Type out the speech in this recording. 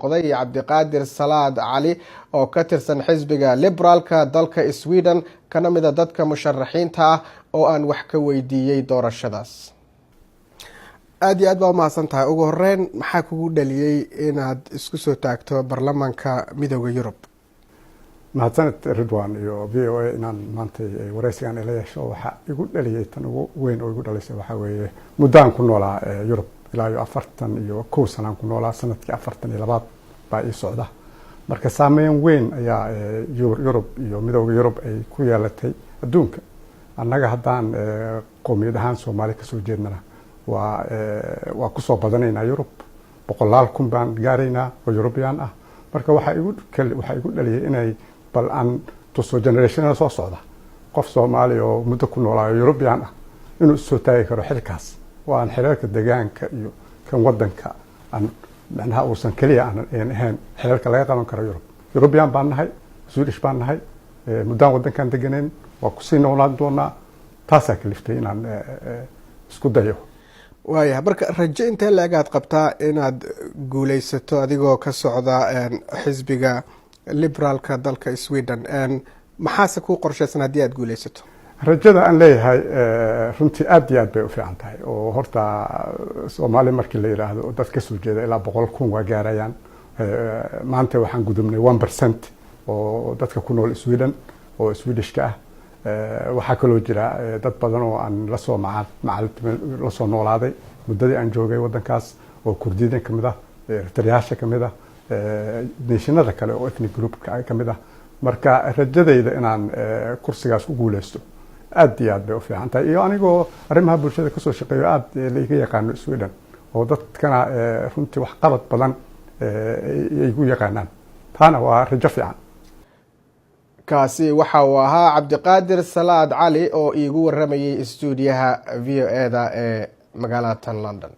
oday cabdiqaadir salaad cali oo ka tirsan xisbiga liberaalka dalka Sweden kana mid ah dadka musharaxiinta ah oo aan wax ka weydiiyey doorashadaas. aad iyo aad baa umahadsan tahay. ugu horeyn maxaa kugu dhaliyey inaad isku soo taagto baarlamaanka midowda Yurub? mahadsaned Ridwan iyo VOA inaan maanta wareysigan ila yeesho. waxa igu dhaliyay tan ugu weyn oo igu dhalisay waxa weeye muddaan ku noolaa Yurub ilaa 41 sano ku noolaa, sanadkii 42 baa ii socda. marka saameyn weyn ayaa Yurub iyo midowda Yurub ay ku yeelatay adduunka. annaga haddaan qowmiyad ahaan Soomaali ka soo jeednana waa ku soo badanaynaa Yurub, 100,000 baan gaaraynaa oo European ah. marka waxa igu dhaliyay inay bal aan tuso generation soo socda qof Soomaali oo muddo ku noolaa European ah inuu soo taagi karo xilkaas. waan xiriirka deegaanka iyo kan wadanka aan macnaha uusan kaliya aan ahayn xiriirka laga qaban karo Yurub. European baan nahay, Swedish baan nahay, muddaan wadankan deganeen, waa ku sii noolaan doonaa. taasaa kaliftay inaan isku dayo. waaya marka rajo intee laagaad qabtaa inaad guuleysato adigoo ka socda xisbiga liberaalka dalka Sweden? maxaase ku qorshaysan haddii aad guuleysato? rajada aan leeyahay runtii aad iyo aad bay u fiican tahay. oo horta Soomaali markii la yiraahdo dad ka soo jeeda ilaa 100,000 waa gaarayaan. maanta waxaan gudubnay 1% oo dadka ku nool Sweden oo Swedishka ah. waxaa kaloo jira dad badan oo aan la soo noolaaday muddadii aan joogay wadankaas oo Kurdiyiin kamid ah, Eritreyaasha kamid ah, nationada kale oo ethnic group ka mid ah. marka rajadayda inaan kursigaas ku guuleysto aad iyo aad bay u fiican tahay. iyo anigoo arrimaha bulshada ka soo shaqeeyo aad iga yaqaano Sweden oo dadkana runtii wax qabad badan ay igu yaqaanaan. taana waa rajo fiican. kaasi waxa uu ahaa cabdiqaadir salaad cali oo iigu waramayay stuudiyaha VOA-da ee magaalada London.